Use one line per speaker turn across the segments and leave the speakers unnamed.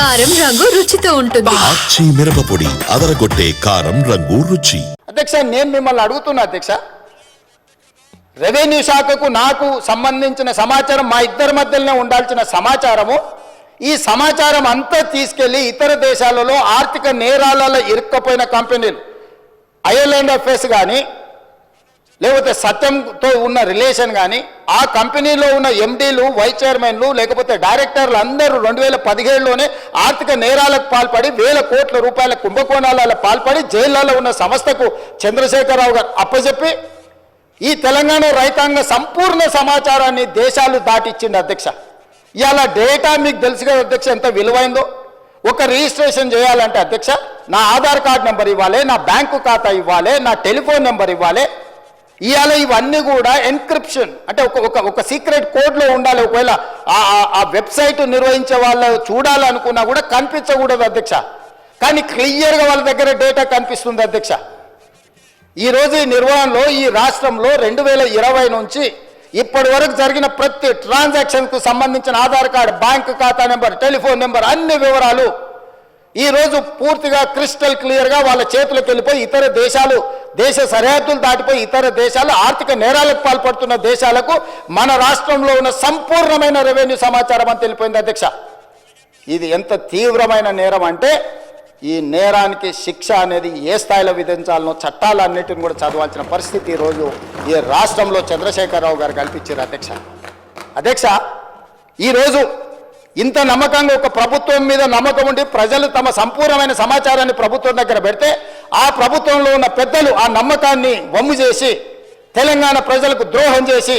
కారం రంగు రుచితో ఉంటుంది.
ఆచి మిరపపొడి అదరగొట్టే కారం రంగు రుచి.
అధ్యక్ష, నేను మిమ్మల్ని అడుగుతున్నా అధ్యక్ష, రెవెన్యూ శాఖకు నాకు సంబంధించిన సమాచారం, మా ఇద్దరి మధ్యలోనే ఉండాల్సిన సమాచారము, ఈ సమాచారం అంతా తీసుకెళ్లి ఇతర దేశాలలో ఆర్థిక నేరాలలో ఇరుక్కపోయిన కంపెనీలు IL&FS కానీ లేకపోతే సత్యంతో ఉన్న రిలేషన్ కానీ ఆ కంపెనీలో ఉన్న ఎండీలు, వైస్ చైర్మన్లు లేకపోతే డైరెక్టర్లు అందరూ 2017లోనే ఆర్థిక నేరాలకు పాల్పడి వేల కోట్ల రూపాయల కుంభకోణాలలో పాల్పడి జైళ్లలో ఉన్న సంస్థకు చంద్రశేఖరరావు గారు అప్పచెప్పి ఈ తెలంగాణ రైతాంగ సంపూర్ణ సమాచారాన్ని దేశాలు దాటిచ్చింది అధ్యక్ష. ఇవాళ డేటా మీకు తెలుసు కదా అధ్యక్ష ఎంత విలువైందో. ఒక రిజిస్ట్రేషన్ చేయాలంటే అధ్యక్ష నా ఆధార్ కార్డ్ నెంబర్ ఇవ్వాలి, నా బ్యాంకు ఖాతా ఇవ్వాలి, నా టెలిఫోన్ నెంబర్ ఇవ్వాలి. ఇవాళ ఇవన్నీ కూడా ఎన్క్రిప్షన్ అంటే ఒక సీక్రెట్ కోడ్లో ఉండాలి. ఒకవేళ ఆ వెబ్సైట్ నిర్వహించే వాళ్ళు చూడాలనుకున్నా కూడా కనిపించకూడదు అధ్యక్ష. కానీ క్లియర్గా వాళ్ళ దగ్గర డేటా కనిపిస్తుంది అధ్యక్ష. ఈరోజు ఈ నిర్వహణలో ఈ రాష్ట్రంలో 2020 నుంచి ఇప్పటి వరకు జరిగిన ప్రతి ట్రాన్సాక్షన్కు సంబంధించిన ఆధార్ కార్డు, బ్యాంకు ఖాతా నెంబర్, టెలిఫోన్ నెంబర్ అన్ని వివరాలు ఈరోజు పూర్తిగా క్రిస్టల్ క్లియర్గా వాళ్ళ చేతులకు వెళ్ళిపోయి ఇతర దేశాలు, దేశ సరిహద్దులు దాటిపోయి ఇతర దేశాలు ఆర్థిక నేరాలకు పాల్పడుతున్న దేశాలకు మన రాష్ట్రంలో ఉన్న సంపూర్ణమైన రెవెన్యూ సమాచారం అని తెలిపోయింది అధ్యక్ష. ఇది ఎంత తీవ్రమైన నేరం అంటే ఈ నేరానికి శిక్ష అనేది ఏ స్థాయిలో విధించాలనో చట్టాలన్నిటిని కూడా చదవాల్సిన పరిస్థితి ఈరోజు ఈ రాష్ట్రంలో చంద్రశేఖరరావు గారు కల్పించారు అధ్యక్ష. అధ్యక్ష, ఈరోజు ఇంత నమ్మకంగా ఒక ప్రభుత్వం మీద నమ్మకం ఉండి ప్రజలు తమ సంపూర్ణమైన సమాచారాన్ని ప్రభుత్వం దగ్గర పెడితే ఆ ప్రభుత్వంలో ఉన్న పెద్దలు ఆ నమ్మకాన్ని వమ్ము చేసి తెలంగాణ ప్రజలకు ద్రోహం చేసి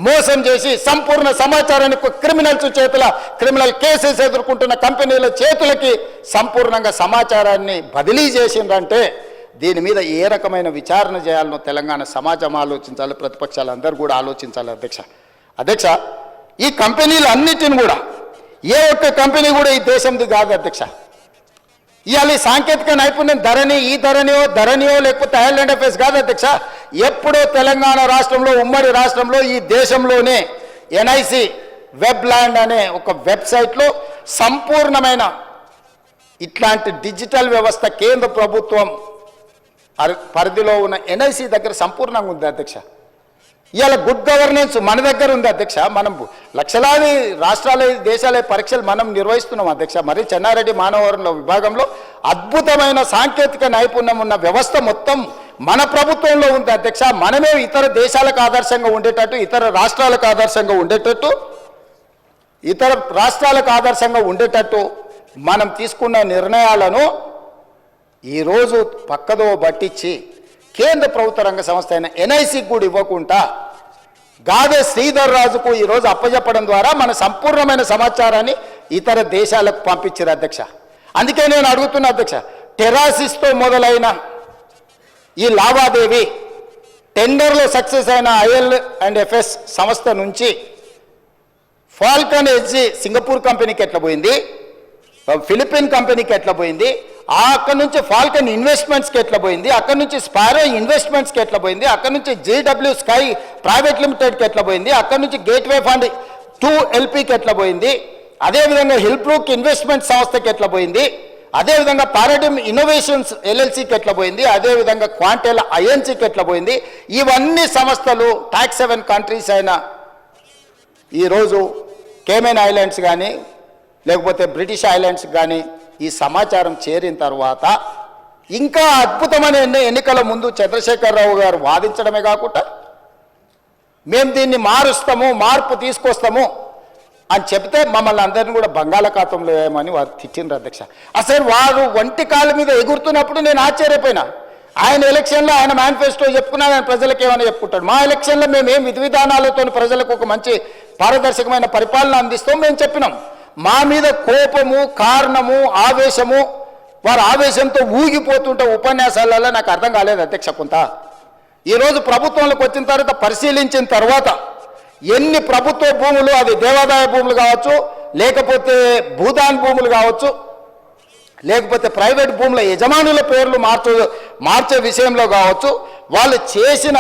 మోసం చేసి సంపూర్ణ సమాచారాన్ని క్రిమినల్స్ చేతుల క్రిమినల్ కేసెస్ ఎదుర్కొంటున్న కంపెనీల చేతులకి సంపూర్ణంగా సమాచారాన్ని బదిలీ చేసిందంటే దీని మీద ఏ రకమైన విచారణ చేయాలనో తెలంగాణ సమాజం ఆలోచించాలి, ప్రతిపక్షాలు అందరూ కూడా ఆలోచించాలి అధ్యక్ష. అధ్యక్ష, ఈ కంపెనీలు అన్నిటిని కూడా ఏ ఒక్క కంపెనీ కూడా ఈ దేశంది కాదు అధ్యక్ష. ఇవాళ ఈ సాంకేతిక నైపుణ్యం ఈ ధరణియో లేకపోతే IL&FS కాదు అధ్యక్ష. ఎప్పుడో తెలంగాణ రాష్ట్రంలో, ఉమ్మడి రాష్ట్రంలో, ఈ దేశంలోనే NIC వెబ్ ల్యాండ్ అనే ఒక వెబ్సైట్లో సంపూర్ణమైన ఇట్లాంటి డిజిటల్ వ్యవస్థ కేంద్ర ప్రభుత్వం పరిధిలో ఉన్న NIC దగ్గర సంపూర్ణంగా ఉంది అధ్యక్ష. ఇవాళ గుడ్ గవర్నెన్స్ మన దగ్గర ఉంది అధ్యక్ష. మనం లక్షలాది రాష్ట్రాల, దేశాల పరీక్షలు మనం నిర్వహిస్తున్నాం అధ్యక్ష. మరి చెన్నారెడ్డి మానవ వనరుల విభాగంలో అద్భుతమైన సాంకేతిక నైపుణ్యం ఉన్న వ్యవస్థ మొత్తం మన ప్రభుత్వంలో ఉంది అధ్యక్ష. మనమే ఇతర దేశాలకు ఆదర్శంగా ఉండేటట్టు, ఇతర రాష్ట్రాలకు ఆదర్శంగా ఉండేటట్టు మనం తీసుకున్న నిర్ణయాలను ఈరోజు పక్కదో పట్టించి కేంద్ర ప్రభుత్వ రంగ సంస్థ అయిన NICకి కూడా ఇవ్వకుండా గాదే శ్రీధర్ రాజుకు ఈరోజు అప్పచెప్పడం ద్వారా మన సంపూర్ణమైన సమాచారాన్ని ఇతర దేశాలకు పంపించారు అధ్యక్ష. అందుకే నేను అడుగుతున్నా అధ్యక్ష, టెరాసిస్తో మొదలైన ఈ లావాదేవీ టెండర్లో సక్సెస్ అయిన IL&FS సంస్థ నుంచి ఫాల్కన్ ఎడ్జి సింగపూర్ కంపెనీకి ఎట్లా పోయింది, ఫిలిపిన్ కంపెనీకి ఎట్లా పోయింది, అక్కడ నుంచి ఫాల్కన్ ఇన్వెస్ట్మెంట్స్కి ఎట్లా పోయింది, అక్కడ నుంచి స్పారో ఇన్వెస్ట్మెంట్స్కి ఎట్లా పోయింది, అక్కడ నుంచి JW స్కై ప్రైవేట్ లిమిటెడ్కి ఎట్లా పోయింది, అక్కడ నుంచి గేట్వే ఫండ్ 2 LPకి ఎట్లా పోయింది, అదేవిధంగా హిల్బ్రూక్ ఇన్వెస్ట్మెంట్ సంస్థకి ఎట్లా పోయింది, అదేవిధంగా పారాడిమ్ ఇన్నోవేషన్స్ LLCకి ఎట్లా పోయింది, అదేవిధంగా క్వాంటెల్ INCకి ఎట్లా పోయింది. ఇవన్నీ సంస్థలు ట్యాక్స్ 7 కంట్రీస్ అయిన ఈరోజు కేమెన్ ఐలాండ్స్ కానీ లేకపోతే బ్రిటిష్ ఐలాండ్స్ కానీ ఈ సమాచారం చేరిన తర్వాత ఇంకా అద్భుతమైన ఎన్నికల ముందు చంద్రశేఖరరావు గారు వాదించడమే కాకుండా మేము దీన్ని మార్పు తీసుకొస్తాము అని చెప్తే మమ్మల్ని అందరినీ కూడా బంగాళాఖాతంలో వేయమని వారు తిట్టిండ్రు అధ్యక్ష. అసలు వారు వంటి కాళ్ళ మీద ఎగురుతున్నప్పుడు నేను ఆశ్చర్యపోయినా. ఆయన ఎలక్షన్లో ఆయన మేనిఫెస్టో చెప్పుకున్నా, ఆయన ప్రజలకు ఏమైనా చెప్పుకుంటాడు. మా ఎలక్షన్లో మేము ఏం విధి విధానాలతో ప్రజలకు ఒక మంచి పారదర్శకమైన పరిపాలన అందిస్తాం మేము చెప్పినాం. మా మీద కోపము, కారణము, ఆవేశము, వారు ఆవేశంతో ఊగిపోతుంటే ఉపన్యాసాలలో నాకు అర్థం కాలేదు అధ్యక్ష. కొంత ఈరోజు ప్రభుత్వంలోకి వచ్చిన తర్వాత పరిశీలించిన తర్వాత ఎన్ని ప్రభుత్వ భూములు, అది దేవాదాయ భూములు కావచ్చు, లేకపోతే భూదాన్ భూములు కావచ్చు, లేకపోతే ప్రైవేట్ భూముల యజమానుల పేర్లు మార్చే విషయంలో కావచ్చు, వాళ్ళు చేసిన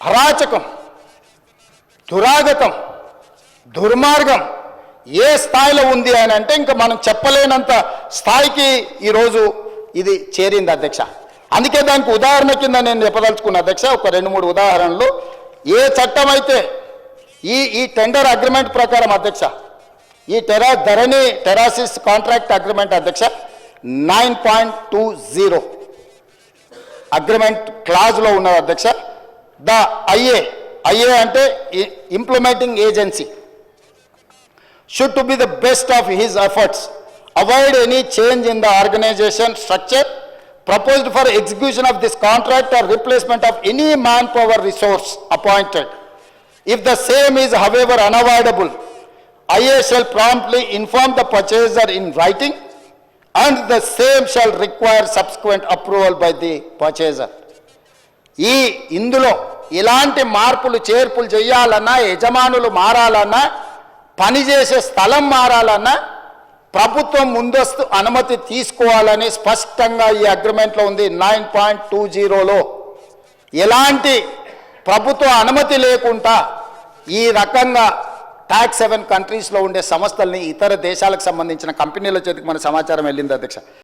అరాచకం, దురాగతం, దుర్మార్గం ఏ స్థాయిలో ఉంది అని అంటే ఇంకా మనం చెప్పలేనంత స్థాయికి ఈరోజు ఇది చేరింది అధ్యక్ష. అందుకే దానికి ఉదాహరణ కింద నేను చెప్పదలుచుకున్న అధ్యక్ష ఒక 2-3 ఉదాహరణలు. ఏ చట్టం అయితే ఈ టెండర్ అగ్రిమెంట్ ప్రకారం అధ్యక్ష, ఈ ధరణి టెరాసిస్ కాంట్రాక్ట్ అగ్రిమెంట్ అధ్యక్ష 9.20 అగ్రిమెంట్ క్లాజ్లో ఉన్నది అధ్యక్ష. ద ఐఏ అంటే implementing agency should to be the best of his efforts, avoid any change in the organization structure proposed for execution of this contract or replacement of any manpower resource appointed. If the same is however unavoidable, IA shall promptly inform the purchaser in writing and the same shall require subsequent approval by the purchaser. ఇందులో ఇలాంటి మార్పులు చేర్పులు చేయాలన్నా, యజమానులు మారాలన్నా, పనిచేసే స్థలం మారాలన్నా ప్రభుత్వం ముందస్తు అనుమతి తీసుకోవాలని స్పష్టంగా ఈ అగ్రిమెంట్లో ఉంది. 9.20లో ఎలాంటి ప్రభుత్వ అనుమతి లేకుండా ఈ రకంగా ట్యాక్స్ 7 కంట్రీస్లో ఉండే సంస్థల్ని ఇతర దేశాలకు సంబంధించిన కంపెనీల చేతికి మన సమాచారం వెళ్ళింది అధ్యక్ష.